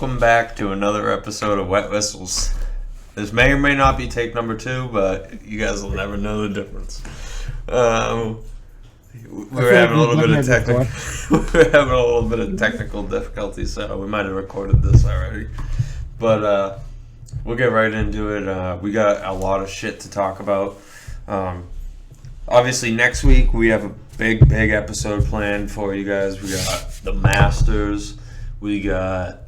welcome back to another episode of Wet Whistles. This may or may not be take number 2, but you guys will never know the difference. We were having a little bit of technical difficulties, so we might have recorded this already. But we'll get right into it. We got a lot of shit to talk about. Obviously, next week we have a big episode planned for you guys. We got the Masters. We got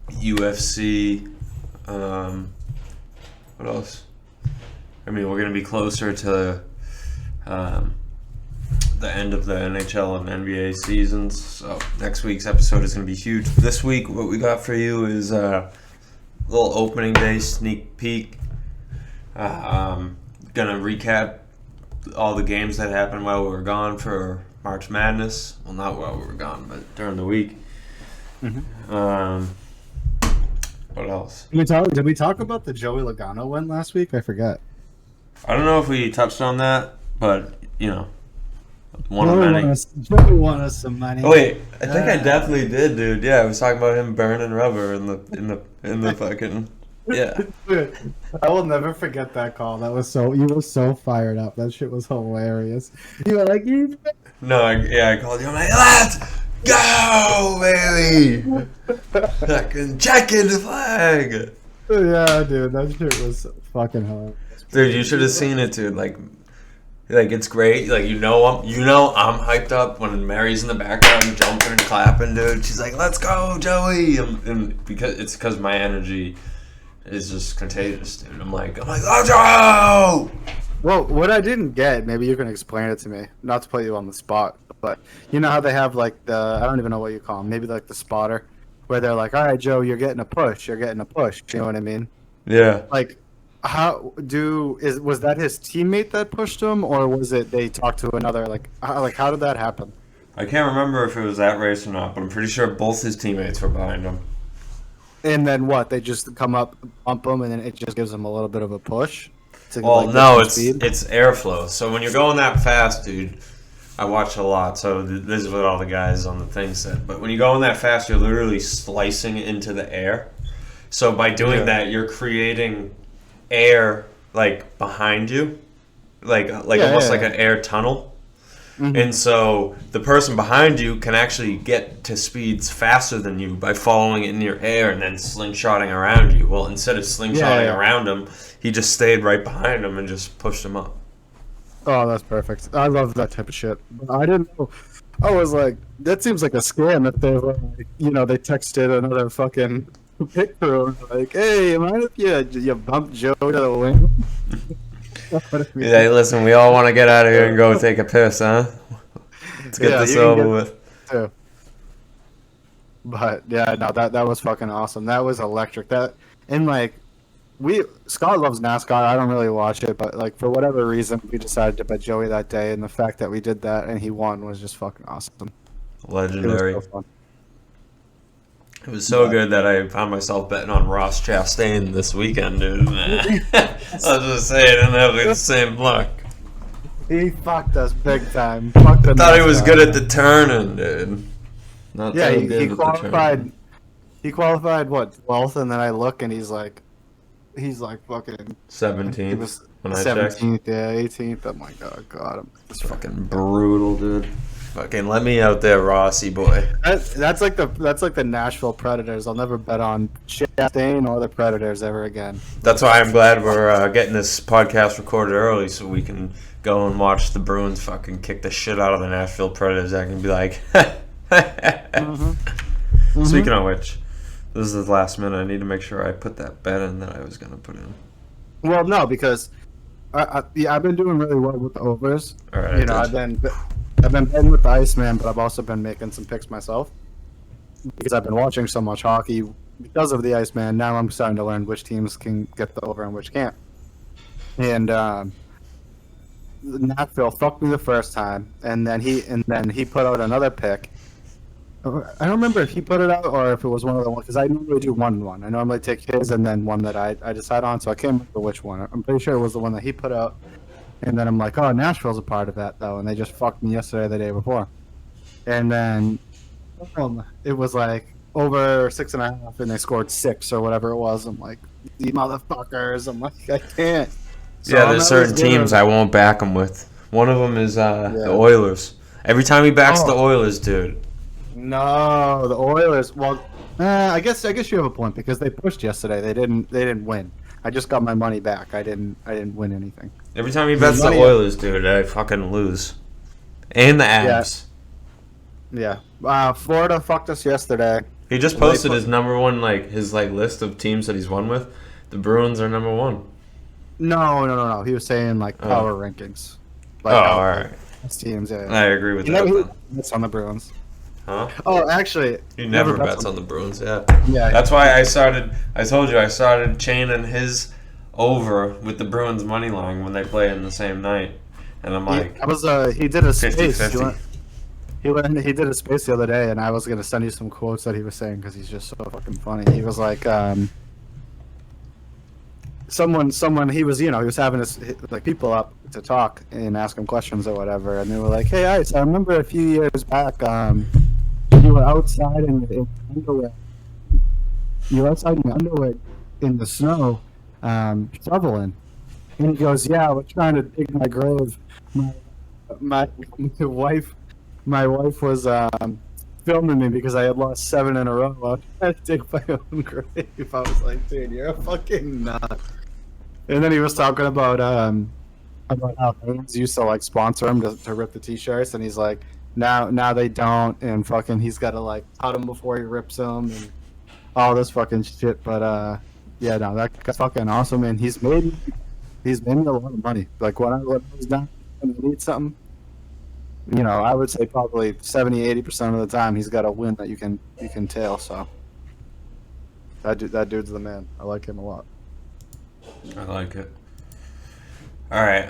UFC. What else? I mean, we're going to be closer to the end of the NHL and NBA seasons. So next week's episode is going to be huge. This week, what we got for you is a little opening day sneak peek. Going to recap all the games that happened while we were gone for March Madness. Well, not while we were gone, but during the week. Mm-hmm. What else? Did we talk about the Joey Logano win last week? I forgot. I don't know if we touched on that, but, you know, one of many. Joey won us some money. Oh, wait, I think I definitely did, dude. Yeah, I was talking about him burning rubber in the fucking... Yeah. Dude, I will never forget that call. You were so fired up. That shit was hilarious. You were like, No, I called you. I'm like, let's go, baby! Fucking checking the flag! Yeah, dude, that shit was fucking hilarious. Dude, you should have seen it, dude. Like it's great. Like, I'm hyped up when Mary's in the background jumping and clapping, dude. She's like, let's go, Joey! And because my energy is just contagious, dude. I'm like, let's go! Well, what I didn't get, maybe you can explain it to me, not to put you on the spot, but you know how they have like I don't even know what you call them, maybe like the spotter, where they're like, all right, Joe, you're getting a push, you know what I mean? Yeah. Like, was that his teammate that pushed him, or was it they talked to another, how did that happen? I can't remember if it was that race or not, but I'm pretty sure both his teammates were behind him. And then what? They just come up, bump him, and then it just gives them a little bit of a push? Well, no, it's airflow. So when you're going that fast, dude, I watch a lot, so this is what all the guys on the thing said. But when you're going that fast, you're literally slicing into the air. So by doing that, you're creating air, like, behind you. Like an air tunnel. Mm-hmm. And so the person behind you can actually get to speeds faster than you by following it in your air and then slingshotting around you. Well, instead of slingshotting around him, he just stayed right behind him and just pushed him up. Oh, that's perfect. I love that type of shit. I didn't know. I was like, that seems like a scam if they were, like, they texted another fucking picture like, hey, mind if you bump Joe to the wing? Yeah, listen, we all want to get out of here and go take a piss, huh? Let's get this over with. Too. But yeah, no, that was fucking awesome. That was electric. Scott loves NASCAR. I don't really watch it, but like for whatever reason, we decided to bet Joey that day, and the fact that we did that and he won was just fucking awesome. Legendary. It was so fun. It was so good that I found myself betting on Ross Chastain this weekend, dude. I was just saying, I didn't have the same luck. He fucked us big time. I thought he was good at the turning, dude. He qualified. He qualified 12th, and then I look and he's like fucking 17th. He was 17th, 18th. I'm like, oh god, it's fucking brutal, dude. Fucking let me out there, Rossi boy. That's like the Nashville Predators. I'll never bet on Chastain or the Predators ever again. That's why I'm glad we're getting this podcast recorded early so we can go and watch the Bruins fucking kick the shit out of the Nashville Predators. I can be like, mm-hmm. Speaking of which, this is the last minute. I need to make sure I put that bet in that I was going to put in. Well, no, because I've been doing really well with the overs. All right, I've been betting with the Iceman, but I've also been making some picks myself because I've been watching so much hockey because of the Iceman. Now I'm starting to learn which teams can get the over and which can't. And Nashville fucked me the first time, and then he put out another pick. I don't remember if he put it out or if it was one of the ones, because I normally do 1-1. I normally take his and then one that I decide on, so I can't remember which one. I'm pretty sure it was the one that he put out. And then I'm like, oh, Nashville's a part of that, though. And they just fucked me yesterday or the day before. And then it was like, over 6.5, and they scored 6 or whatever it was. I'm like, you motherfuckers. I'm like, I can't. So Yeah, there's certain teams I won't back him with. One of them is the Oilers. Every time he backs the Oilers, dude. No, the Oilers. Well, I guess you have a point because they pushed yesterday. They didn't win. I just got my money back. I didn't win anything. Every time he bets the Oilers, dude, I fucking lose. And the Avs. Yeah. Florida fucked us yesterday. He just posted his number one, his list of teams that he's won with. The Bruins are number one. No. He was saying power rankings. All right. Teams, yeah. I agree with that. That's on the Bruins. Huh? Oh, actually, he never bets on the Bruins. Yeah. Yeah. That's why I told you I started chaining his over with the Bruins money line when they play in the same night, and I'm like, he did a space. 50-50. He did a space the other day, and I was gonna send you some quotes that he was saying because he's just so fucking funny. He was like, someone he was having his people up to talk and ask him questions or whatever, and they were like, "Hey, Ice, I remember a few years back, you were outside in your underwear. You were outside in your underwear in the snow, shoveling." And he goes, "Yeah, we're trying to dig my grave. My wife was filming me because I had lost 7 in a row. I was trying to dig my own grave." I was like, "Dude, you're a fucking nut." And then he was talking about how fans used to sponsor him to rip the t-shirts, and he's like, now they don't, and fucking he's got to cut him before he rips them and all this fucking shit. But yeah, no, that guy's fucking awesome, and he's made me a lot of money. When I was down and I need something, I would say probably 70-80% of the time he's got a win that you can tail. So that dude's the man. I like him a lot. I like it. All right.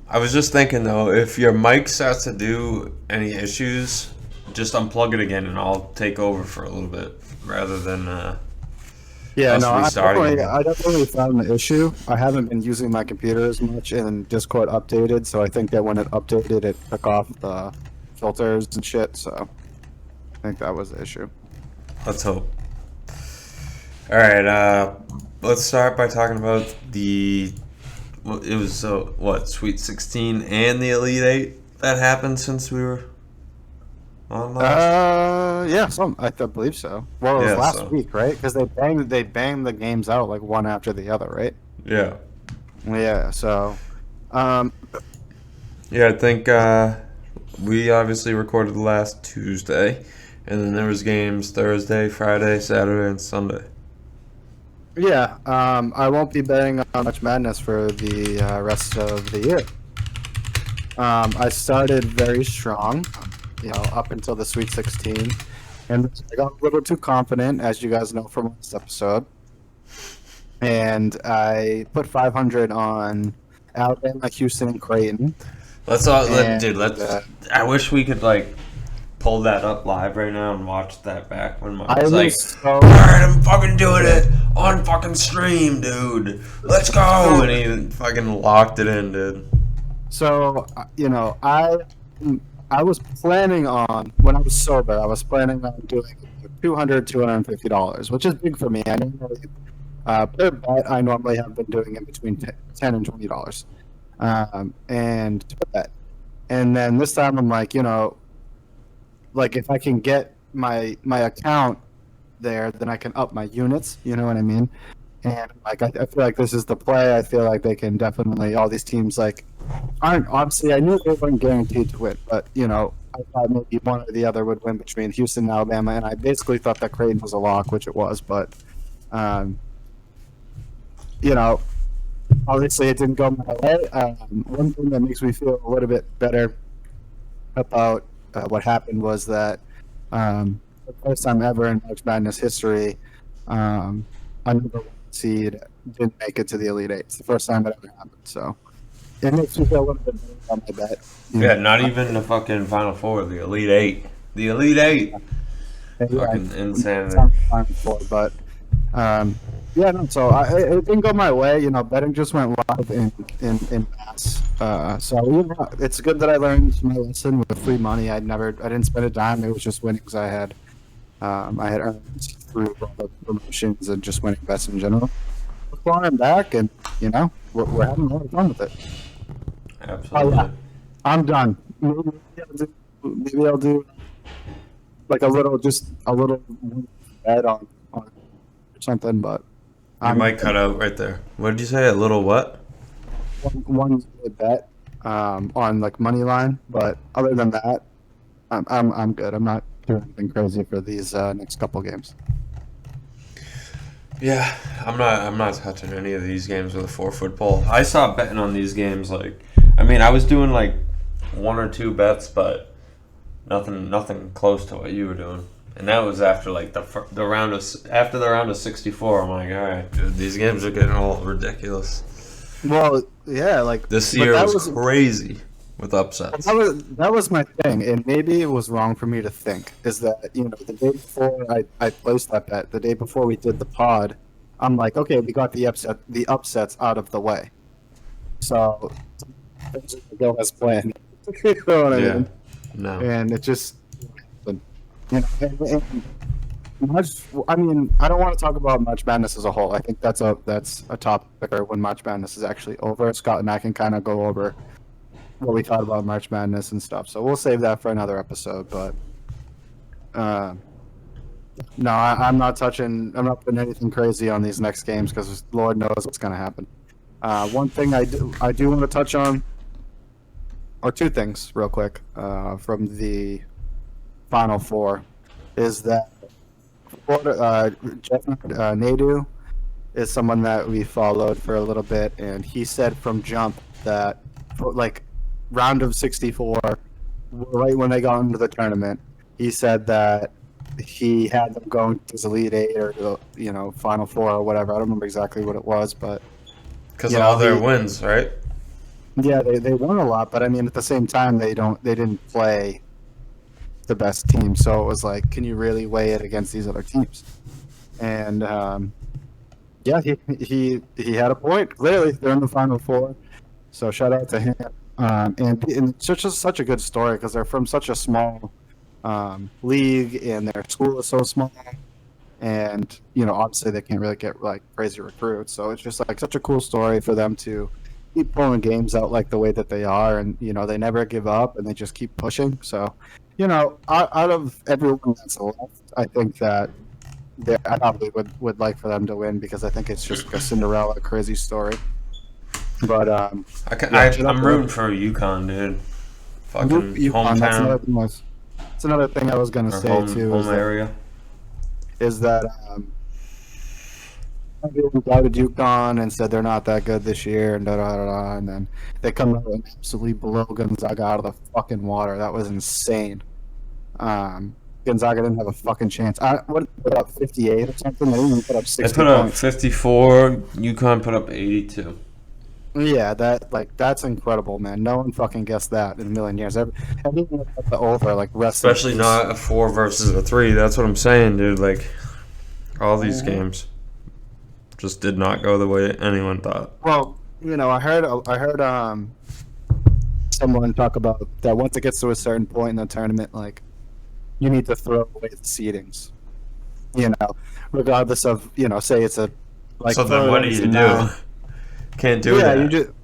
I was just thinking though, if your mic starts to do any issues, just unplug it again, and I'll take over for a little bit rather than restarting. I definitely found the issue. I haven't been using my computer as much, and Discord updated, so I think that when it updated, it took off the filters and shit. So I think that was the issue. Let's hope. All right. Let's start by talking about it was Sweet 16 and the Elite 8 that happened since we were on last? Yeah, I believe so. Well, it was last week, right? Because they banged the games out one after the other, right? Yeah. Yeah, so yeah, I think we obviously recorded last Tuesday, and then there was games Thursday, Friday, Saturday, and Sunday. Yeah, I won't be betting on March Madness for the rest of the year. I started very strong, up until the Sweet 16, and I got a little too confident, as you guys know from last episode, and I put 500 on Alabama, Houston, and Creighton. I wish we could pull that up live right now and watch that back when Mike's all right, I'm fucking doing it on fucking stream, dude. Let's go. And he fucking locked it in, dude. So, I was planning on, when I was sober, I was planning on doing $250, which is big for me. I normally, per bet, I normally have been doing in between $10 and $20. And then this time I'm if I can get my account there, then I can up my units, you know what I mean? And I feel like this is the play. I feel like they can definitely, all these teams aren't, obviously I knew they weren't guaranteed to win, but I thought maybe one or the other would win between Houston and Alabama, and I basically thought that Creighton was a lock, which it was, but obviously it didn't go my way. One thing that makes me feel a little bit better about what happened was that the first time ever in March Madness history, a number one seed didn't make it to the Elite Eight. It's the first time that ever happened. So it makes me feel a little bit better about my bet. Yeah, not even the fucking Final Four, the Elite Eight. The Elite Eight. Fucking insanity. Final Four, but yeah, no. So it didn't go my way. Betting just went live in mass. So it's good that I learned my lesson with free money. I didn't spend a dime. It was just winnings I had. I had earned through all the promotions and just winning bets in general. We're clawing back, and we're having a lot of fun with it. Oh Absolutely. yeah, I'm done. Maybe I'll do like a little bet on or something, but You I'm might cut out right there. What did you say? A little what? one bet on like money line, but other than that, I'm good. I'm not doing anything crazy for these next couple games. Yeah, I'm not touching any of these games with a 4-foot pole. I stopped betting on these games. I was doing like 1 or 2 bets, but nothing close to what you were doing. And that was after like the round of after the round of 64. I'm like, all right, dude, these games are getting all ridiculous. Well, yeah, like This but year was crazy with upsets. that was my thing, and maybe it was wrong for me to think is that the day before I placed that bet, the day before we did the pod, I'm like, okay, we got the upsets out of the way, so things are gonna go as planned. You know what I Yeah. mean? No. And it just, and I mean, I don't want to talk about March Madness as a whole. I think that's a topic when March Madness is actually over. Scott and I can kind of go over what we thought about March Madness and stuff. So we'll save that for another episode. But no, I'm not touching. I'm not putting anything crazy on these next games because Lord knows what's going to happen. One thing I do want to touch on, or 2 things real quick from the Final Four, is that Jeff Nadu is someone that we followed for a little bit, and he said from jump that like round of 64, right when they got into the tournament, he said that he had them going to his Elite Eight or Final Four or whatever. I don't remember exactly what it was, but Because of all their wins, right? yeah, they won a lot, but I mean at the same time they didn't play the best team, so it was like, can you really weigh it against these other teams? And yeah, he had a point. Clearly, they're in the Final Four, so shout out to him. And it's such a good story because they're from such a small league, and their school is so small, and obviously they can't really get like crazy recruits. So it's just like such a cool story for them to keep pulling games out like the way that they are, and they never give up and they just keep pushing. So out of everyone that's left, I think that I probably would like for them to win because I think it's just a Cinderella crazy story. But I'm rooting for UConn, dude. Fucking hometown. That's another thing I was gonna say too. Home area. Is that everyone doubted UConn and said they're not that good this year and and then they come out and absolutely blow Gonzaga out of the fucking water. That was insane. Gonzaga didn't have a fucking chance. What put up 58 or something? They didn't even put up 60 They put up points. 54. UConn put up 82. Yeah, that's incredible, man. No one fucking guessed that in a million years. Everyone got the over, like wrestling. Especially not a 4 versus a 3. That's what I'm saying, dude. Like all these games just did not go the way anyone thought. Well, I heard someone talk about that once it gets to a certain point in the tournament, like you need to throw away the seedings. Regardless of say it's a like. So then, what do you do? Can't do that.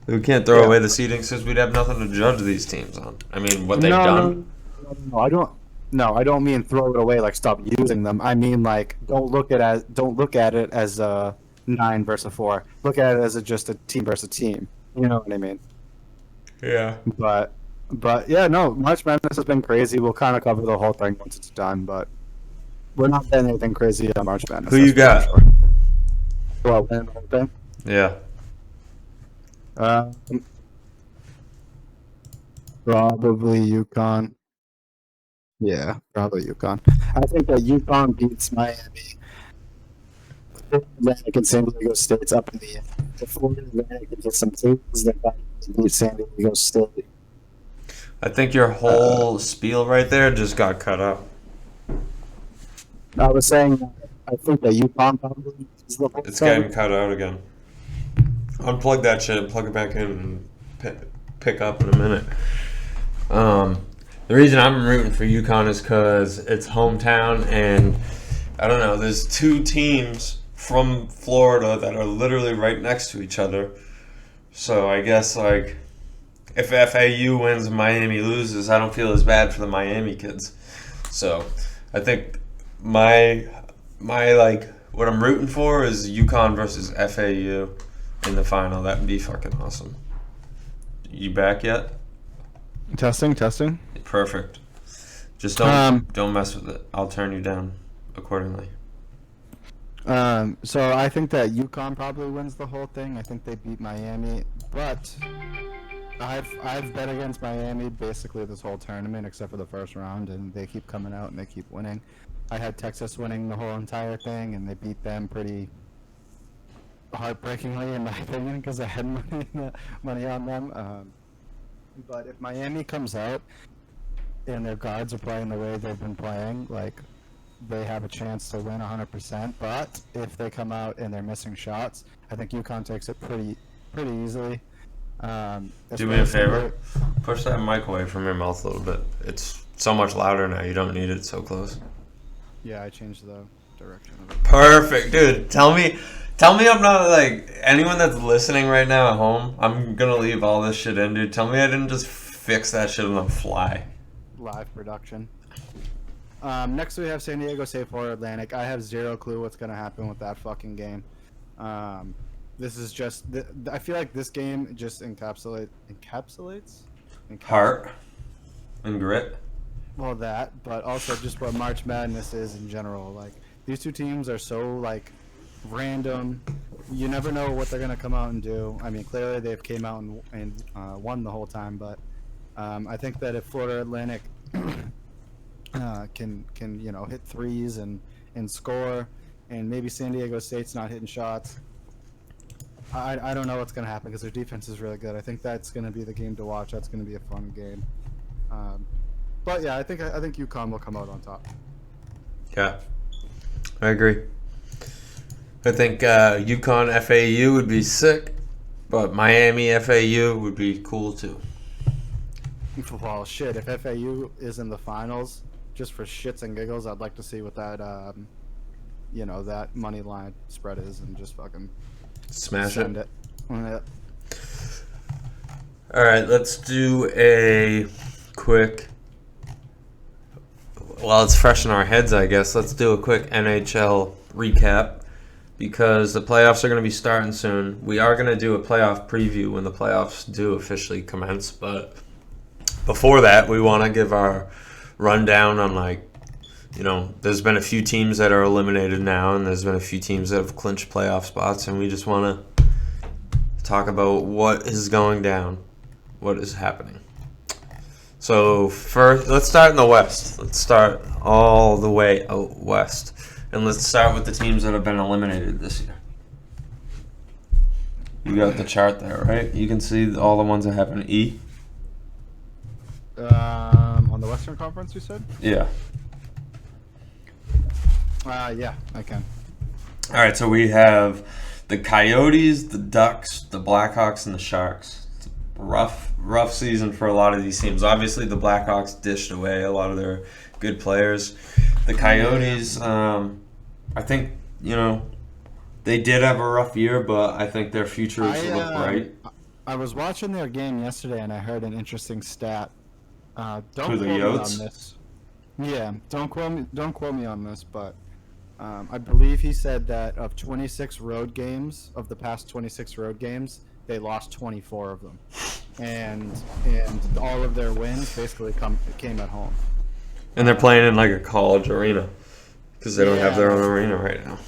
We can't throw away the seedings because we'd have nothing to judge these teams on. I mean, what they've done. No, I don't. No, I don't mean throw it away like stop using them. I mean like don't look at it as a 9 versus a 4. Look at it as just a team versus team. You know what I mean? Yeah. But yeah, no, March Madness has been crazy. We'll kind of cover the whole thing once it's done, but we're not betting anything crazy on March Madness. Who you got? Sure. Well, win the whole thing? Yeah. Probably UConn. Yeah, probably UConn. I think that UConn beats Miami. Atlantic and San Diego State's up in the air. If Florida Atlantic can get some things, then beat San Diego State. I think your whole spiel right there just got cut out. I was saying, I think that UConn probably is the whole It's thing. getting cut out again. Unplug that shit, plug it back in, and pick up in a minute. The reason I'm rooting for UConn is because it's hometown, and I don't know. There's two teams from Florida that are literally right next to each other. So I guess like if FAU wins and Miami loses, I don't feel as bad for the Miami kids. So I think my like what I'm rooting for is UConn versus FAU in the final. That would be fucking awesome. You back yet? Testing. Perfect. Just don't mess with it. I'll turn you down accordingly. So I think that UConn probably wins the whole thing. I think they beat Miami, but I've bet against Miami basically this whole tournament except for the first round, and they keep coming out and they keep winning. I had Texas winning the whole entire thing, and they beat them pretty heartbreakingly, in my opinion, because I had money on them. But if Miami comes out and their guards are playing the way they've been playing, like, they have a chance to win 100%. But if they come out and they're missing shots, I think UConn takes it pretty easily. Do me a favor. Push that mic away from your mouth a little bit. It's so much louder now. You don't need it so close. Yeah, I changed the direction of it. Perfect, dude. Tell me I'm not like anyone that's listening right now at home. I'm gonna leave all this shit in, dude. Tell me I didn't just fix that shit on the fly. Live production. Next we have San Diego State Florida Atlantic. I have zero clue what's gonna happen with that fucking game. This is just. I feel like this game just encapsulates Heart and grit. Well, that, but also just what March Madness is in general. Like, these two teams are so like random. You never know what they're gonna come out and do. I mean, clearly they've came out and won the whole time, but I think that if Florida Atlantic can hit threes and score, and maybe San Diego State's not hitting shots, I don't know what's gonna happen because their defense is really good. I think that's gonna be the game to watch. That's gonna be a fun game. But yeah, I think UConn will come out on top. Yeah, I agree. I think UConn FAU would be sick, but Miami FAU would be cool too. Well, shit, if FAU is in the finals, just for shits and giggles, I'd like to see what that that money line spread is, and just fucking smash send it. Yeah. All right, let's do a quick. Well, it's fresh in our heads, I guess. Let's do a quick NHL recap because the playoffs are going to be starting soon. We are going to do a playoff preview when the playoffs do officially commence, but before that, we want to give our rundown on, there's been a few teams that are eliminated now, and there's been a few teams that have clinched playoff spots, and we just want to talk about what is going down, what is happening. So first, let's start in the West. Let's start all the way out west. And let's start with the teams that have been eliminated this year. You got the chart there, right? You can see all the ones that have an E. On the Western Conference, you said? Yeah. Yeah, I can. All right, so we have the Coyotes, the Ducks, the Blackhawks, and the Sharks. It's a rough season for a lot of these teams. Obviously, the Blackhawks dished away a lot of their good players. The Coyotes, I think, they did have a rough year, but I think their futures look bright. I was watching their game yesterday, and I heard an interesting stat. Don't Who, the quote me Yotes? on this. Yeah, don't quote me on this, but I believe he said that of 26 road games, of the past 26 road games, they lost 24 of them, and all of their wins basically came at home. And they're playing in like a college arena because they don't have their own arena right now.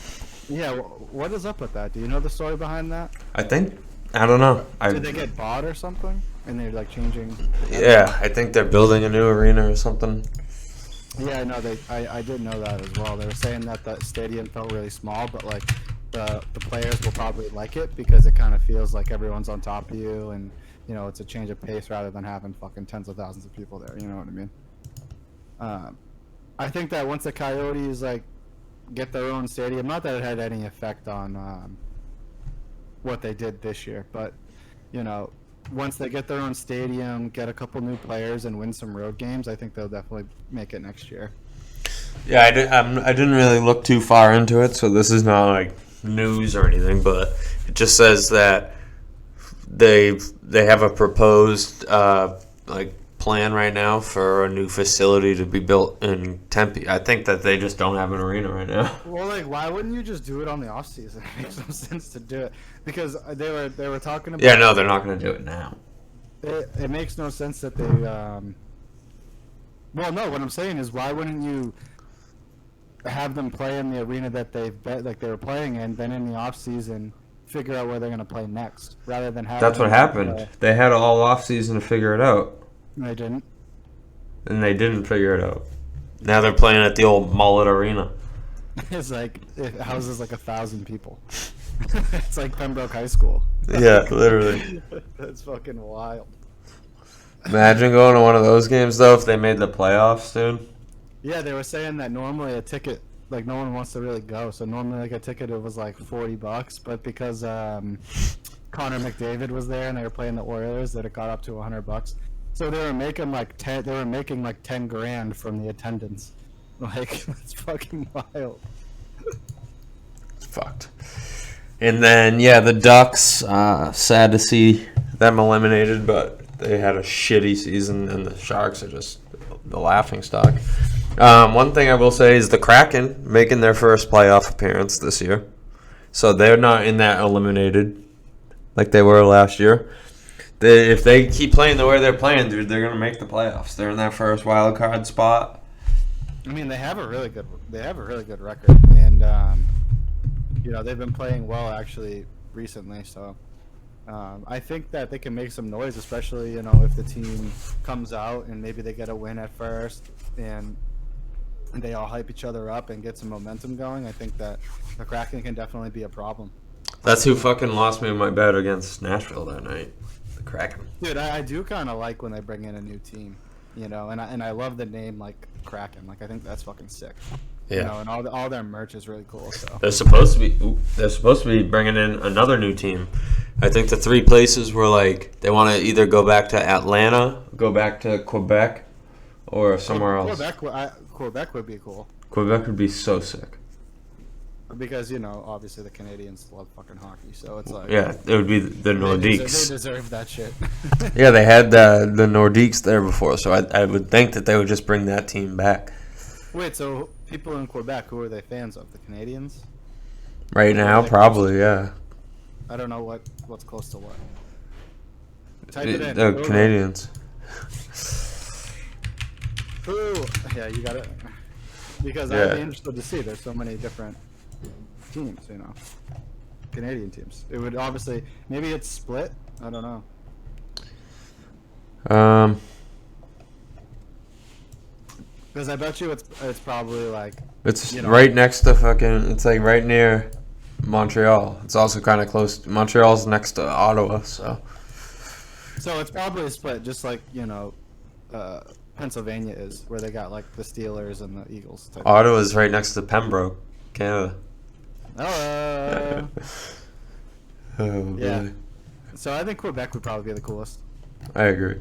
Yeah, what is up with that? Do you know the story behind that? I don't know. Did they get bought or something? And they're like changing? Yeah, I think they're building a new arena or something. Yeah, I know. I did know that as well. They were saying that the stadium felt really small, but like the players will probably like it because it kind of feels like everyone's on top of you, and it's a change of pace rather than having fucking tens of thousands of people there. You know what I mean? I think that once the Coyotes get their own stadium, not that it had any effect on what they did this year, but once they get their own stadium, get a couple new players, and win some road games, I think they'll definitely make it next year. Yeah, I didn't really look too far into it, so this is not like news or anything, but it just says that they have a proposed like plan right now for a new facility to be built in Tempe. I think that they just don't have an arena right now. Well, like, why wouldn't you just do it on the off season? It makes no sense to do it because they were talking about. Yeah, no, they're not going to do it now. It makes no sense that they. Well, no. What I'm saying is, why wouldn't you have them play in the arena that they were playing in, then in the off season figure out where they're going to play next, rather than having. That's what happened. They had all off season to figure it out. They didn't. And they didn't figure it out. Now they're playing at the old Mullet Arena. It's like it houses like 1,000 people. It's like Pembroke High School. Yeah, literally. That's fucking wild. Imagine going to one of those games though if they made the playoffs, dude. Yeah, they were saying that normally a ticket, like no one wants to really go. So normally like a ticket it was like $40, but because Connor McDavid was there and they were playing the Oilers, that it got up to $100. So they were making like 10. They were making like 10 grand from the attendance. Like it's fucking wild. It's fucked. And then yeah, the Ducks. Sad to see them eliminated, but they had a shitty season, and the Sharks are just the laughingstock. One thing I will say is the Kraken making their first playoff appearance this year, so they're not in that eliminated like they were last year. If they keep playing the way they're playing, dude, they're gonna make the playoffs. They're in that first wild card spot. I mean, they have a really good record, and they've been playing well actually recently. So I think that they can make some noise, especially if the team comes out and maybe they get a win at first and they all hype each other up and get some momentum going. I think that the Kraken can definitely be a problem. That's who fucking lost me in my bet against Nashville that night. Kraken. Dude, I do kind of like when they bring in a new team, and I love the name like Kraken. Like I think that's fucking sick. Yeah. And all their merch is really cool. So they're supposed to be bringing in another new team. I think the three places were like they want to either go back to Atlanta, go back to Quebec, or somewhere else. Quebec would be cool. Quebec would be so sick. Because obviously the Canadians love fucking hockey, so it's like yeah, it would be the Nordiques. They deserve that shit. Yeah, they had the Nordiques there before, so I would think that they would just bring that team back. Wait, so people in Quebec, who are they fans of? The Canadians? Right now, probably, yeah. I don't know what's close to what. Type it in. The Canadians. Ooh, yeah, you got it. Because I'd be interested to see. There's so many different teams, Canadian teams. It would obviously maybe it's split. I don't know. Because I bet you it's probably like it's right next to fucking. It's like right near Montreal. It's also kind of close. Montreal's next to Ottawa, so. So it's probably split, just like Pennsylvania is, where they got like the Steelers and the Eagles. Ottawa's right next to Pembroke, Canada. Oh. Oh, yeah. boy. So I think Quebec would probably be the coolest. I agree.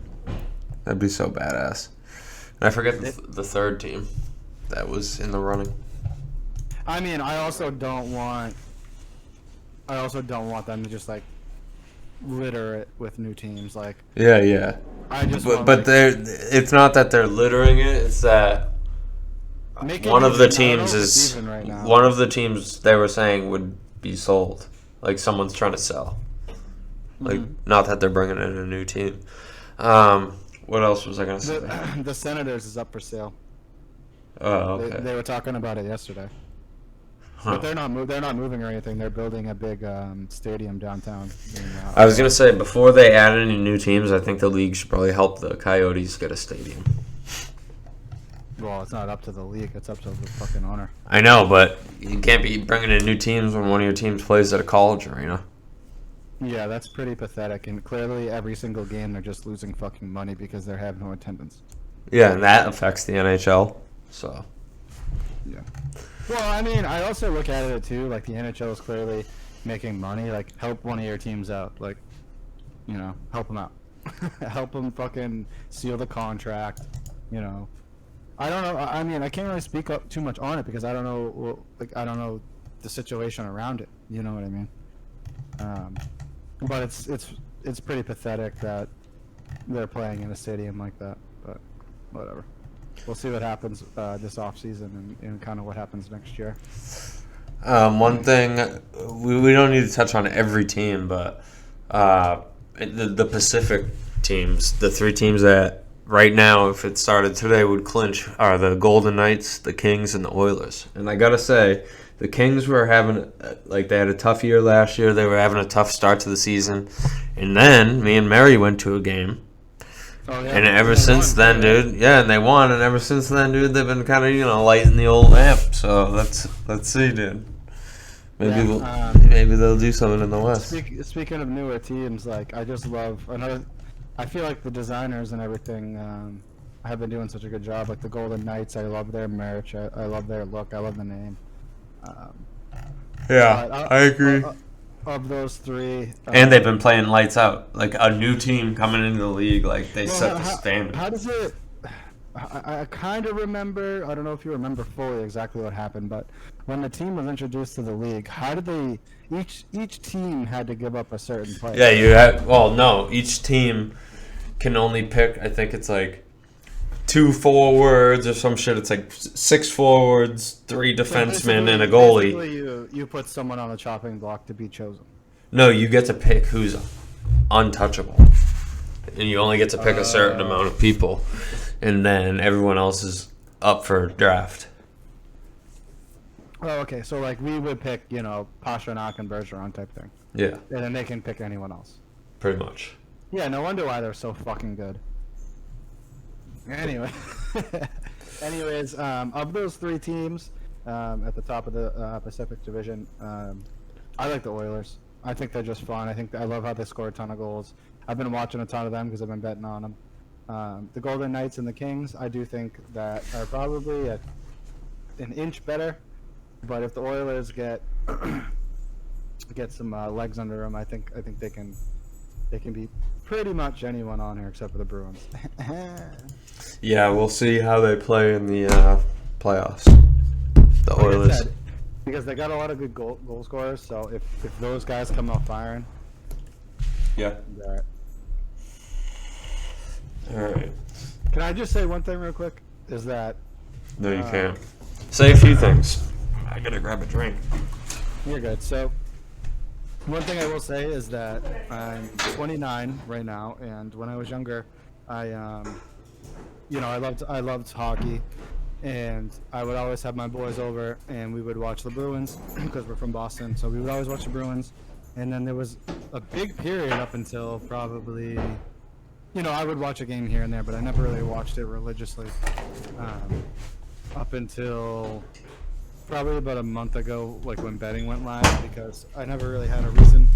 That'd be so badass. And I forget the third team that was in the running. I mean, I also don't want them to just like litter it with new teams. Like yeah. But it's not that they're littering it. It's that one of the teams they were saying would be sold. Like someone's trying to sell. Like not that they're bringing in a new team. What else was I gonna say? The Senators is up for sale. Oh, okay. They were talking about it yesterday. Huh. But they're not moving or anything. They're building a big stadium downtown. I was gonna say before they add any new teams, I think the league should probably help the Coyotes get a stadium. Well, it's not up to the league. It's up to the fucking owner. I know, but you can't be bringing in new teams when one of your teams plays at a college arena. Yeah, that's pretty pathetic. And clearly, every single game they're just losing fucking money because they have no attendance. Yeah, and that affects the NHL. So. Yeah. Well, I mean, I also look at it too. Like the NHL is clearly making money. Like, help one of your teams out. Like, help him out. Help him fucking seal the contract. I don't know. I mean, I can't really speak up too much on it because I don't know. I don't know the situation around it. You know what I mean? But it's pretty pathetic that they're playing in a stadium like that. But whatever. We'll see what happens this offseason and kind of what happens next year. One thing we don't need to touch on every team, but the Pacific teams, the three teams that right now, if it started today, would clinch are the Golden Knights, the Kings, and the Oilers. And I gotta say, the Kings were having they had a tough year last year. They were having a tough start to the season, and then me and Mary went to a game. Oh, yeah. And ever since then, dude, and they won. And ever since then, dude, they've been kind of lighting the old lamp. So let's see, dude. Maybe they'll do something in the West. Speaking of newer teams, I just love I feel like the designers and everything have been doing such a good job. Like the Golden Knights, I love their merch. I love their look. I love the name. I agree. Of those three, and they've been playing lights out. Like a new team coming into the league, they set the standard. How does it? I kind of remember. I don't know if you remember fully exactly what happened, but when the team was introduced to the league, how did they? Each team had to give up a certain player. Yeah, you had. Well, no, each team can only pick. I think it's 2 forwards or some shit. It's 6 forwards, 3 defensemen, and a goalie. You put someone on the chopping block to be chosen. No, you get to pick who's untouchable, and you only get to pick a certain amount of people, and then everyone else is up for draft. Oh, okay. So we would pick, Pastrnak and Bergeron type thing. Yeah. And then they can pick anyone else. Pretty much. Yeah. No wonder why they're so fucking good. Anyways, of those 3 teams at the top of the Pacific Division, I like the Oilers. I think they're just fun. I love how they score a ton of goals. I've been watching a ton of them because I've been betting on them. The Golden Knights and the Kings, I do think that are probably an inch better. But if the Oilers get some legs under them, I think they can beat pretty much anyone on here except for the Bruins. Yeah, we'll see how they play in the playoffs. The Oilers. Because they got a lot of good goal scorers, so if those guys come out firing, yeah. All right. Can I just say one thing real quick? Is that no, you can't. Say a few things. I gotta grab a drink. You're good. So one thing I will say is that I'm 29 right now, and when I was younger, I loved hockey, and I would always have my boys over, and we would watch the Bruins because we're from Boston, so we would always watch the Bruins. And then there was a big period up until probably, I would watch a game here and there, but I never really watched it religiously. Up until probably about a month ago, when betting went live, because I never really had a reason,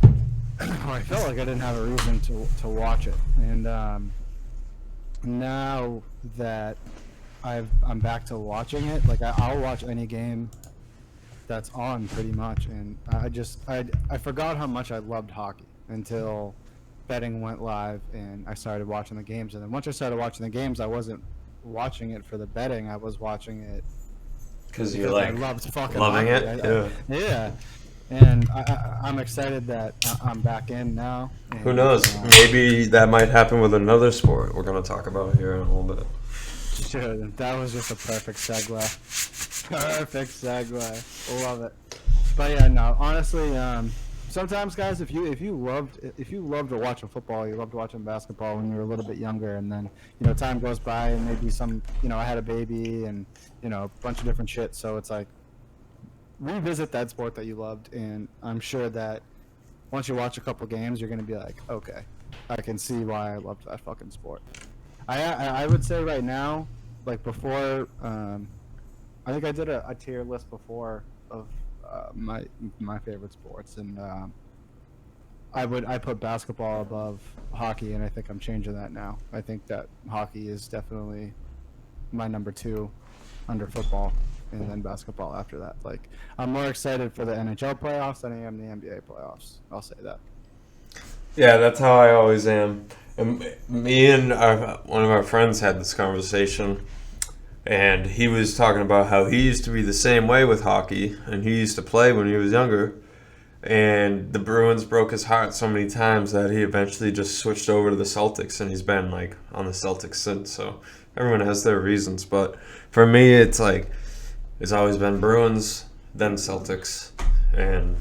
or I felt like I didn't have a reason to watch it. And now that I'm back to watching it, I'll watch any game that's on pretty much, and I forgot how much I loved hockey until betting went live and I started watching the games. And then once I started watching the games, I wasn't watching it for the betting. I was watching it because you I loved fucking loving it. Yeah. And I'm excited that I'm back in now. And, who knows? Maybe that might happen with another sport we're going to talk about here in a little bit. Sure, that was just a perfect segue. Perfect segue. Love it. But yeah, no, honestly, sometimes, guys, if you loved watching football, you loved watching basketball when you were a little bit younger, and then time goes by and maybe I had a baby and a bunch of different shit. So it's revisit that sport that you loved, and I'm sure that once you watch a couple games, you're gonna be like, okay, I can see why I loved that fucking sport. I would say right now, before, I think I did a tier list before of my favorite sports, and I put basketball above hockey, and I think I'm changing that now. I think that hockey is definitely my number 2 under football, and then basketball after that. I'm more excited for the NHL playoffs than I am the NBA playoffs. I'll say that. Yeah, that's how I always am. And me and one of our friends had this conversation, and he was talking about how he used to be the same way with hockey, and he used to play when he was younger. And the Bruins broke his heart so many times that he eventually just switched over to the Celtics, and he's been like on the Celtics since. So everyone has their reasons, but for me, it's like it's always been Bruins, then Celtics, and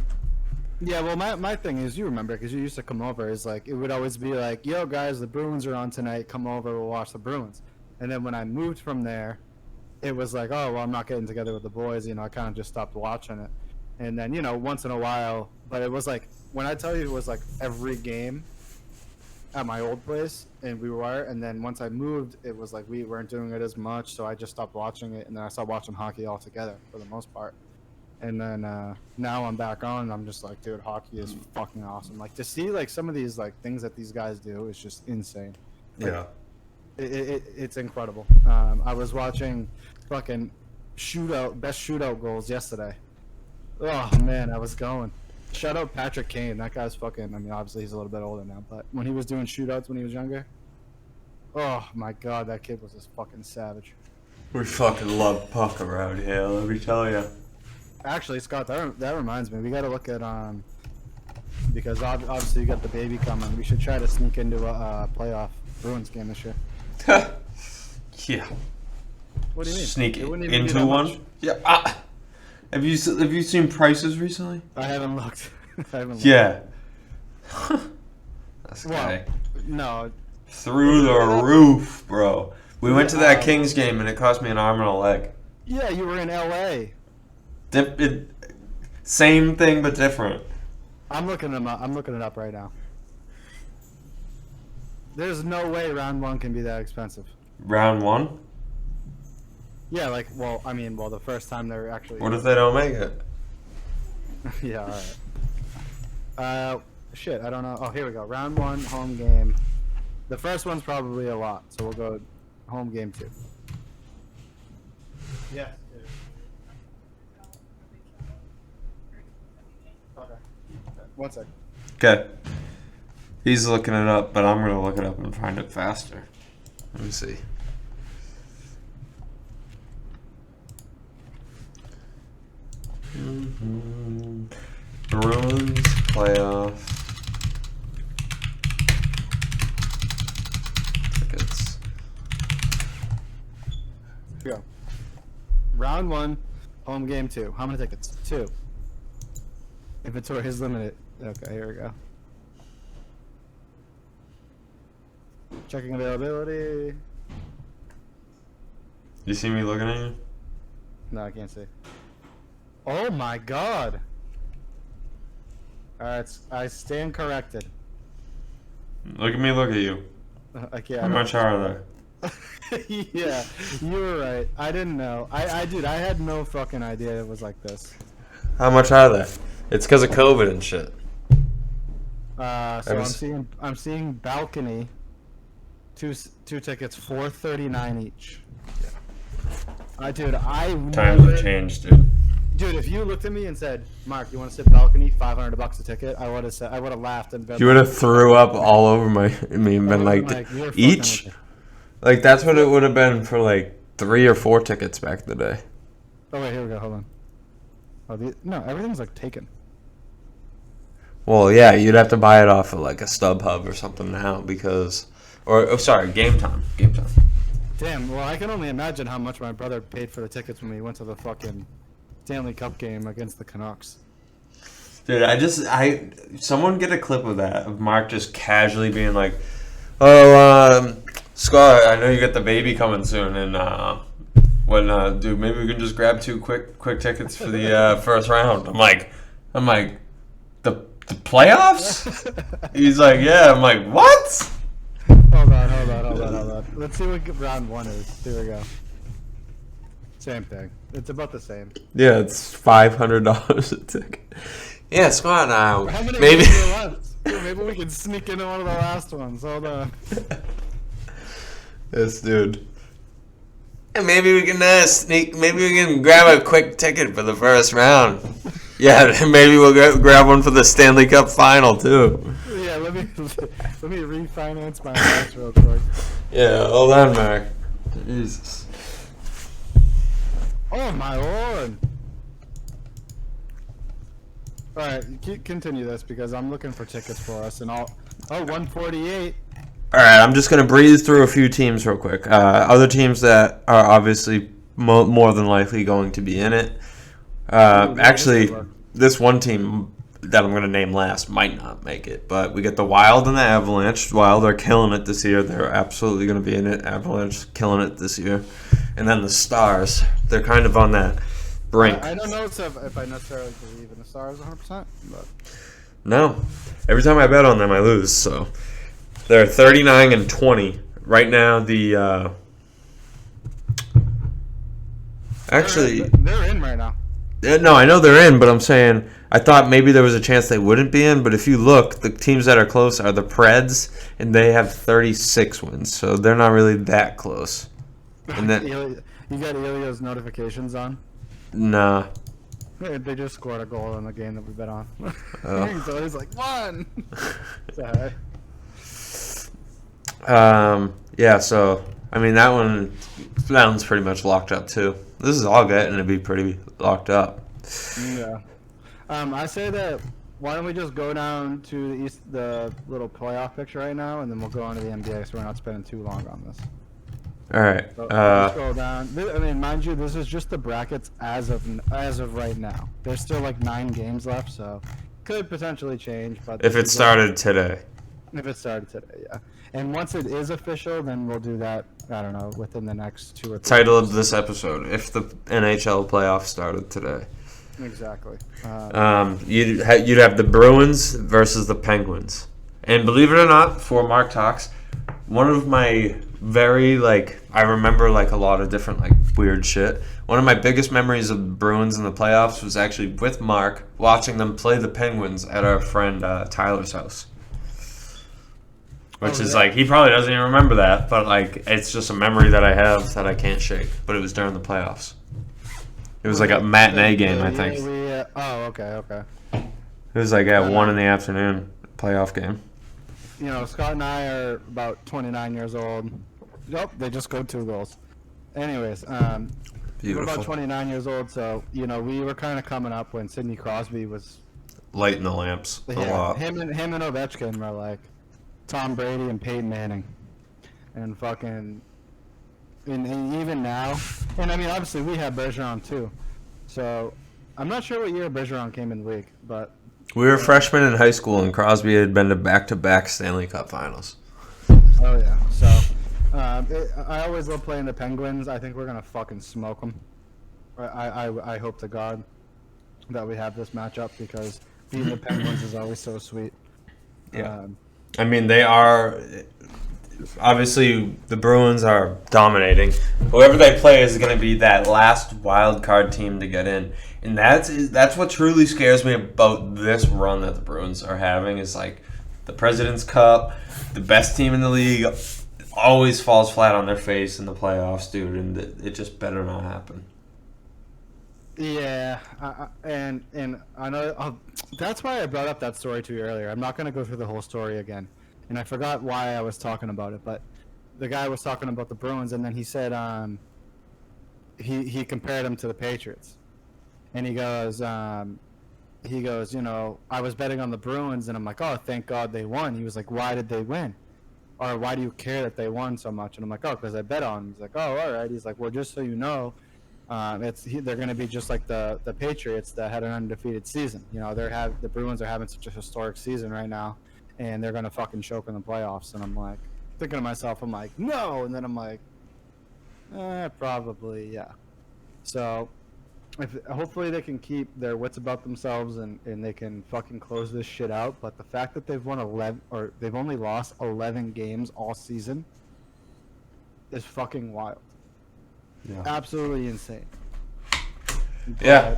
Yeah, well, my thing is, you remember, because you used to come over, is like, it would always be like, yo, guys, the Bruins are on tonight, come over, we'll watch the Bruins. And then when I moved from there, it was like, oh, well, I'm not getting together with the boys, I kind of just stopped watching it. And then, once in a while, but it was like, when I tell you it was like every game at my old place, and we were, and then once I moved, it was like we weren't doing it as much, so I just stopped watching it, and then I stopped watching hockey altogether, for the most part. And then now I'm back on, and I'm just like, dude, hockey is fucking awesome. Like, to see like some of these like things that these guys do is just insane. Like, yeah. It's incredible. I was watching fucking best shootout goals yesterday. Oh man, I was going. Shout out Patrick Kane. That guy's fucking. I mean, obviously he's a little bit older now, but when he was doing shootouts when he was younger, oh my god, that kid was just fucking savage. We fucking love puck around here, let me tell you. Actually, Scott, that reminds me, we got to look at because obviously you got the baby coming. We should try to sneak into a playoff Bruins game this year. Yeah. What do you mean? Sneak into one? Much. Yeah. Have you seen prices recently? I haven't looked. Yeah. That's well, no. Through the roof, bro. We went to that Kings game and it cost me an arm and a leg. Yeah, you were in LA. Same thing but different. I'm looking it up right now. There's no way round one can be that expensive. Round one? Yeah, the first time they're actually. What if they don't make it? Yeah, alright. Shit, I don't know. Oh, here we go. Round one, home game. The first one's probably a lot, so we'll go home game 2. Yeah. Okay. 1 sec. Okay. He's looking it up, but I'm gonna look it up and find it faster. Let me see. Bruins playoff tickets. Here we go. Round 1, home game 2. How many tickets? 2. Inventory is limited. Okay, here we go. Checking availability. You see me looking at you? No, I can't see. Oh my god! Alright, I stand corrected. Look at me, look at you. I can't. How much are there? Yeah, you were right. I didn't know. Dude, I had no fucking idea it was like this. How much are there? It's because of COVID and shit. So I'm seeing balcony. Two tickets, $4.39 each. Yeah. Dude, Times have changed, dude. Dude, if you looked at me and said, "Mark, you want to sit balcony? $500 a ticket," I would have laughed and been. You would have threw up all over me and been like each. Like that's what it would have been for like 3 or 4 tickets back in the day. Oh wait, here we go. Hold on. Oh, no, everything's like taken. Well, yeah, you'd have to buy it off of like a StubHub or something now because, Game Time. Damn. Well, I can only imagine how much my brother paid for the tickets when we went to the fucking Stanley Cup game against the Canucks. Dude, someone get a clip of that of Mark just casually being like, "Oh, Scott, I know you got the baby coming soon, and dude, maybe we can just grab 2 quick tickets for the first round." I'm like, the playoffs? He's like, yeah. I'm like, what? Hold on. Let's see what round 1 is. Here we go. Same thing. It's about the same. Yeah, it's $500 a ticket. Yeah, Scott, now. How many maybe maybe we can sneak into one of the last ones. Hold on. This dude. And maybe we can maybe we can grab a quick ticket for the first round. Yeah, maybe we'll grab one for the Stanley Cup final too. Yeah, let me refinance my house real quick. Yeah, hold on, Mark. Jesus. Oh my lord! All right, continue this because I'm looking for tickets for us, and I'll. Oh, 148. All right, I'm just gonna breeze through a few teams real quick. Other teams that are obviously more than likely going to be in it. Actually, this one team that I'm going to name last might not make it, but we get the Wild and the Avalanche. Wild are killing it this year. They're absolutely going to be in it. Avalanche killing it this year. And then the Stars. They're kind of on that brink. I don't know if I necessarily believe in the Stars 100%, but... No. Every time I bet on them, I lose. So they're 39-20. Right now, the... Actually... They're in right now. No, I know they're in, but I'm saying I thought maybe there was a chance they wouldn't be in. But if you look, the teams that are close are the Preds, and they have 36 wins, so they're not really that close. And then you got Elio's notifications on? Nah. They just scored a goal in the game that we bet on. Oh. So he's like, one. Yeah. So I mean that one's pretty much locked up too. This is all getting to be pretty locked up. Yeah. I say that why don't we just go down to the little playoff picture right now, and then we'll go on to the NBA, so we're not spending too long on this. All right. So, scroll down. I mean, mind you, this is just the brackets as of right now. There's still like 9 games left, so could potentially change. But if it started today. If it started today, yeah. And once it is official, then we'll do that, I don't know, within the next 2 or 3 Title days. of this episode, if the NHL playoffs started today. Exactly. You'd have the Bruins versus the Penguins. And believe it or not, before Mark talks, one of my I remember a lot of different weird shit. One of my biggest memories of the Bruins in the playoffs was actually with Mark watching them play the Penguins at our friend Tyler's house. Which is he probably doesn't even remember that, but it's just a memory that I have that I can't shake. But it was during the playoffs. It was a matinee game, I think. Okay. It was at 1 in the afternoon, playoff game. You know, Scott and I are about 29 years old. Nope, they just scored 2 goals. Anyways, we're about 29 years old, so, we were kind of coming up when Sidney Crosby was... lighting the lamps a lot. Him and Ovechkin were like Tom Brady and Peyton Manning. And fucking... And even now... And, I mean, obviously, we have Bergeron, too. So, I'm not sure what year Bergeron came in the league, but... We were freshmen in high school, and Crosby had been to back-to-back Stanley Cup finals. Oh, yeah. So, I always love playing the Penguins. I think we're going to fucking smoke them. I hope to God that we have this matchup because beating the Penguins is always so sweet. Yeah. I mean, they are... Obviously, the Bruins are dominating. Whoever they play is going to be that last wild card team to get in. And that's what truly scares me about this run that the Bruins are having is the President's Cup, the best team in the league always falls flat on their face in the playoffs, dude, and it just better not happen. Yeah, and I know that's why I brought up that story to you earlier. I'm not going to go through the whole story again, and I forgot why I was talking about it. But the guy was talking about the Bruins, and then he said he compared them to the Patriots, and he goes, I was betting on the Bruins, and I'm like, oh, thank God they won. He was like, why did they win? Or why do you care that they won so much? And I'm like, oh, because I bet on them. He's like, oh, all right. He's like, well, just so you know. They're going to be just like the Patriots that had an undefeated season. The Bruins are having such a historic season right now, and they're going to fucking choke in the playoffs. And I'm like, thinking to myself, I'm like, no. And then I'm like, probably, yeah. So, hopefully they can keep their wits about themselves and they can fucking close this shit out. But the fact that they've won 11 or they've only lost 11 games all season is fucking wild. Yeah. Absolutely insane. Yeah.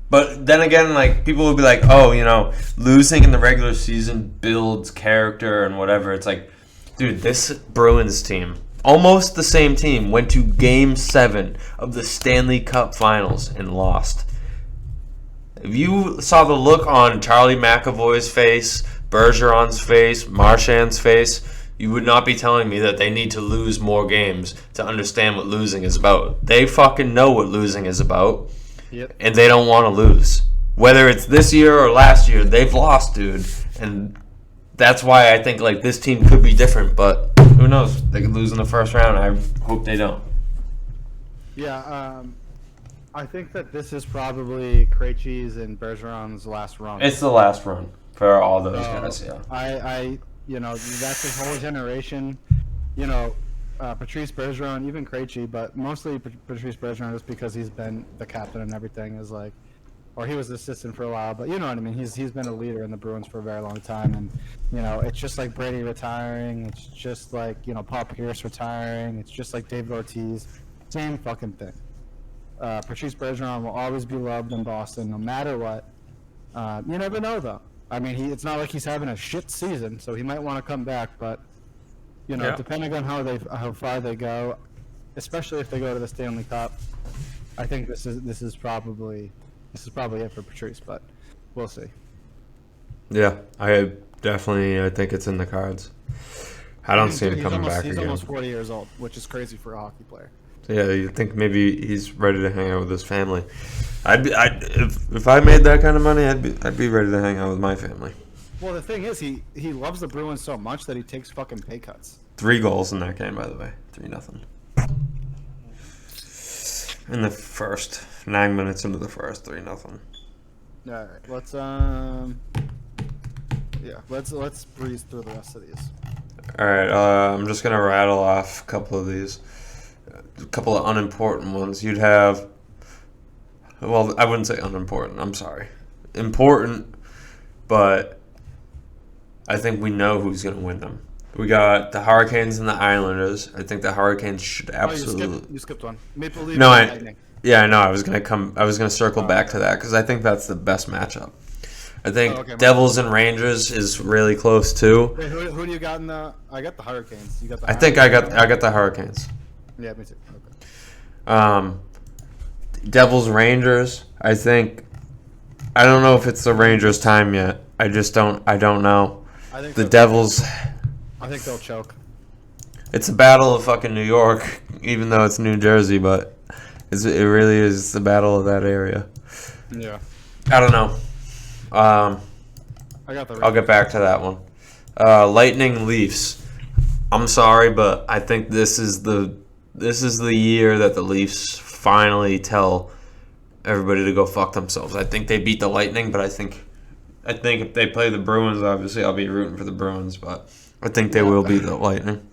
But then again, people will be like, oh, losing in the regular season builds character and whatever. It's like, dude, this Bruins team, almost the same team, went to Game 7 of the Stanley Cup Finals and lost. If you saw the look on Charlie McAvoy's face, Bergeron's face, Marchand's face, you would not be telling me that they need to lose more games to understand what losing is about. They fucking know what losing is about, and they don't want to lose. Whether it's this year or last year, they've lost, dude. And that's why I think like this team could be different, but who knows? They could lose in the first round. I hope they don't. Yeah, I think that this is probably Krejci's and Bergeron's last run. It's the last run for all those guys, yeah. I that's a whole generation. Patrice Bergeron, even Krejci, but mostly Patrice Bergeron just because he's been the captain and everything is like, or he was the assistant for a while, but you know what I mean. He's been a leader in the Bruins for a very long time, and it's just like Brady retiring. It's just like Paul Pierce retiring. It's just like David Ortiz. Same fucking thing. Patrice Bergeron will always be loved in Boston, no matter what. You never know, though. I mean, it's not like he's having a shit season, so he might want to come back. But depending on how far they go, especially if they go to the Stanley Cup, I think this is probably it for Patrice. But we'll see. Yeah, I think it's in the cards. I don't see him coming back again. He's almost 40 years old, which is crazy for a hockey player. Yeah, you think maybe he's ready to hang out with his family. If I made that kind of money, I'd be ready to hang out with my family. Well, the thing is, he loves the Bruins so much that he takes fucking pay cuts. 3 goals in that game, by the way. 3-0. In the first 9 minutes into the first, 3-0. All right, let's breeze through the rest of these. All right, I'm just gonna rattle off a couple of these. A couple of unimportant ones. You'd have, well, I wouldn't say unimportant. I'm sorry, important, but I think we know who's going to win them. We got the Hurricanes and the Islanders. I think the Hurricanes should absolutely. You skipped one. Maple Leafs. No, I know. I was gonna circle back to that because I think that's the best matchup. I think Devils and Rangers is really close too. Wait, who do you got in the? I got the Hurricanes. You got the. I think I got the Hurricanes. Yeah, me too. Okay. Devils Rangers. I don't know if it's the Rangers' time yet. I don't know. The Devils. I think they'll choke. It's a battle of fucking New York, even though it's New Jersey, but it really is the battle of that area. Yeah. I don't know. I'll get back to that one. Lightning Leafs. I'm sorry, but I think this is the year that the Leafs finally tell everybody to go fuck themselves. I think they beat the Lightning, but I think if they play the Bruins, obviously I'll be rooting for the Bruins, but I think they will beat the Lightning.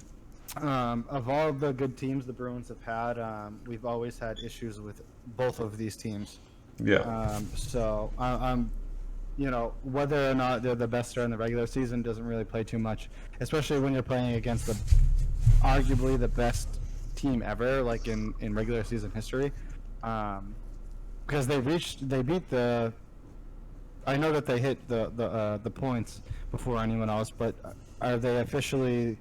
Of all the good teams the Bruins have had, we've always had issues with both of these teams. Yeah. So I'm whether or not they're the best during the regular season doesn't really play too much, especially when you're playing against arguably the best team ever, like in regular season history, because they beat the. I know that they hit the points before anyone else, but are they officially,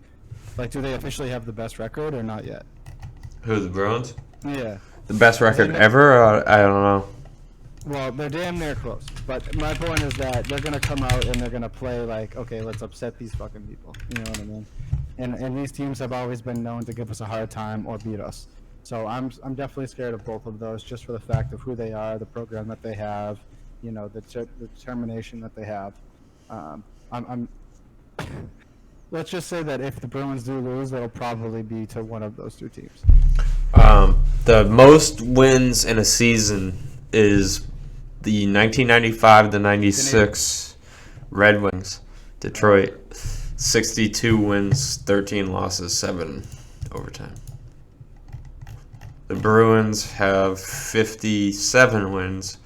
do they officially have the best record or not yet? Who, the Bruins? Yeah. The best record ever? I don't know. Well, they're damn near close. But my point is that they're going to come out and they're going to play like, okay, let's upset these fucking people. You know what I mean? And these teams have always been known to give us a hard time or beat us. So I'm definitely scared of both of those just for the fact of who they are, the program that they have, the determination that they have. Let's just say that if the Bruins do lose, it'll probably be to one of those two teams. The most wins in a season is the 1995-96 Red Wings, Detroit. 62 wins, 13 losses, 7 overtime. The Bruins have 57 wins,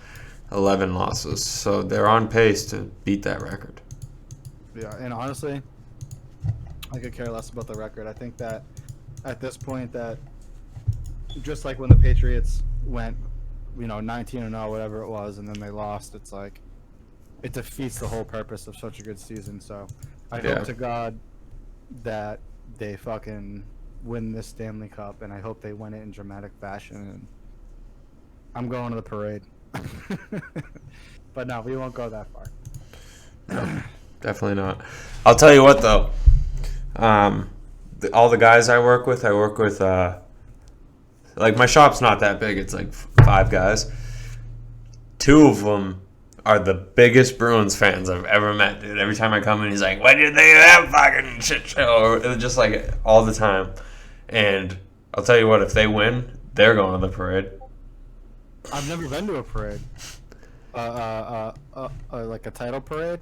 11 losses. So they're on pace to beat that record. Yeah, and honestly, I could care less about the record. I think that at this point that just like when the Patriots went 19-0, whatever it was, and then they lost, it's like it defeats the whole purpose of such a good season. So I hope to God that they fucking win this Stanley Cup, and I hope they win it in dramatic fashion. And I'm going to the parade. But no, we won't go that far. Definitely not. I'll tell you what, though. All the guys I work with, like, my shop's not that big. It's like 5 guys. 2 of them are the biggest Bruins fans I've ever met, dude. Every time I come in, he's like, "What do you think of that fucking shit show?" It's just like all the time. And I'll tell you what, if they win, they're going to the parade. I've never been to a parade. Like a title parade.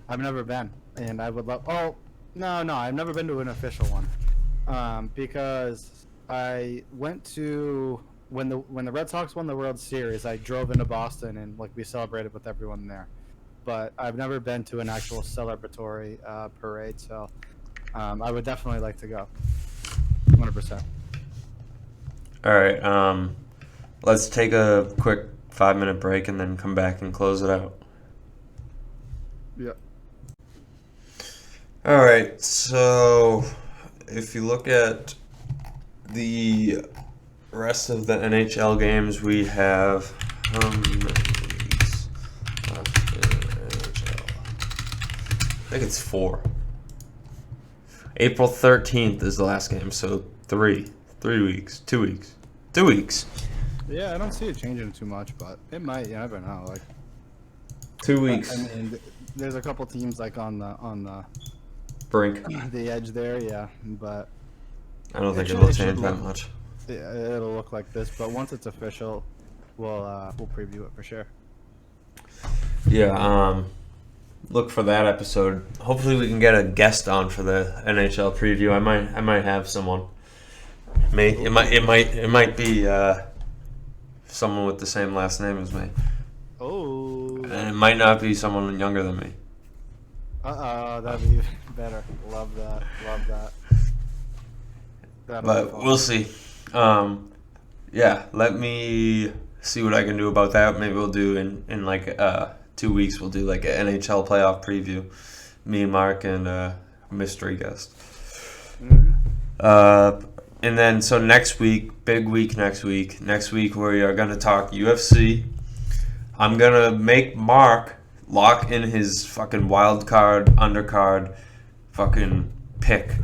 I've never been, and I would love. Oh, no, I've never been to an official one, because I went to when the Red Sox won the World Series. I drove into Boston and like we celebrated with everyone there, but I've never been to an actual celebratory parade. So I would definitely like to go. 100%. All right. Let's take a quick 5-minute break and then come back and close it out. Yep. All right. So if you look at the rest of the NHL games, we have how many weeks left in NHL? I think it's 4. April 13th is the last game, so 3 weeks, 2 weeks, 2 weeks. Yeah, I don't see it changing too much, but it might. You never know. Like 2 weeks. I mean, there's a couple teams like on the Brink. the edge there, yeah, but I don't think it'll change that much. Yeah, it'll look like this, but once it's official, we'll preview it for sure. Yeah, look for that episode. Hopefully we can get a guest on for the NHL preview. I might have someone. It might be someone with the same last name as me. Oh. And it might not be someone younger than me. That'd be better. Love that. But we'll see. Yeah, let me see what I can do about that. Maybe we'll do in like 2 weeks. We'll do like an NHL playoff preview. Me and Mark and a mystery guest. Mm-hmm. And then so next week, big week next week. Next week we are gonna talk UFC. I'm gonna make Mark lock in his fucking wild card, undercard, fucking pick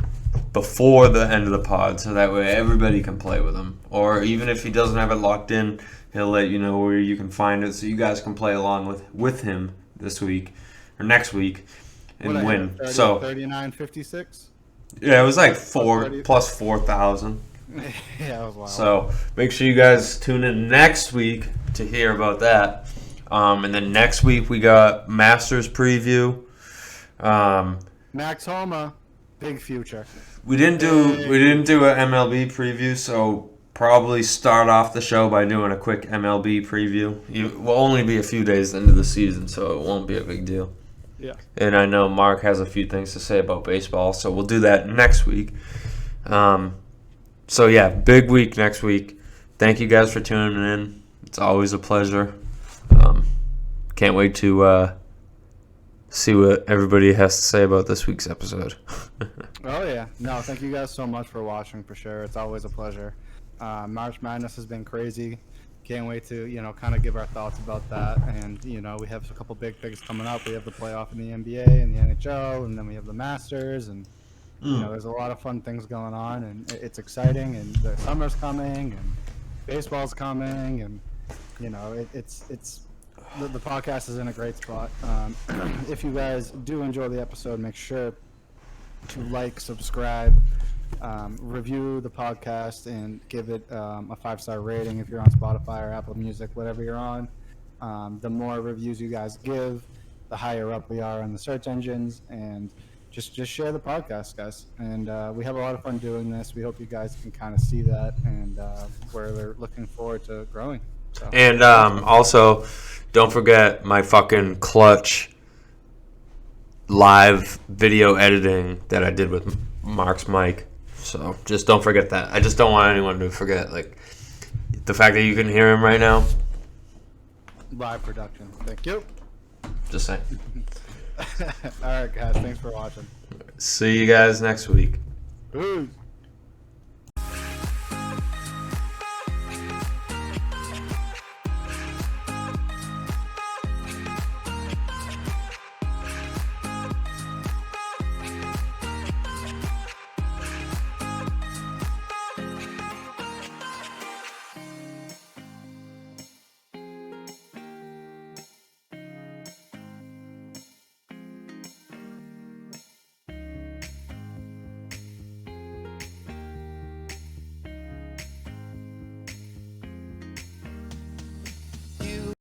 before the end of the pod, so that way everybody can play with him. Or even if he doesn't have it locked in, he'll let you know where you can find it, so you guys can play along with him this week or next week and win. 39.56. Yeah, it was like 4 plus 4,000. Yeah, it was wild. So make sure you guys tune in next week to hear about that. And then next week we got Masters preview. Max Homa, big future. We didn't do an MLB preview, so probably start off the show by doing a quick MLB preview. It will only be a few days into the season, so it won't be a big deal. Yeah. And I know Mark has a few things to say about baseball, so we'll do that next week. So yeah, big week next week. Thank you guys for tuning in. It's always a pleasure. Can't wait to see what everybody has to say about this week's episode. Oh yeah, no, thank you guys so much for watching. For sure, it's always a pleasure. March Madness has been crazy. Can't wait to kind of give our thoughts about that. And we have a couple big things coming up. We have the playoff in the NBA and the NHL, and then we have the Masters, and there's a lot of fun things going on, and it's exciting. And the summer's coming, and baseball's coming, and it's the podcast is in a great spot. If you guys do enjoy the episode, make sure to like, subscribe, review the podcast, and give it a 5-star rating if you're on Spotify or Apple Music, whatever you're on. The more reviews you guys give, the higher up we are on the search engines, and just share the podcast, guys. And we have a lot of fun doing this. We hope you guys can kind of see that, and we're looking forward to growing. So. And also, don't forget my fucking clutch live video editing that I did with Mark's mic. So just don't forget that. I just don't want anyone to forget, like, the fact that you can hear him right now. Live production. Thank you. Just saying. All right, guys. Thanks for watching. See you guys next week. Peace.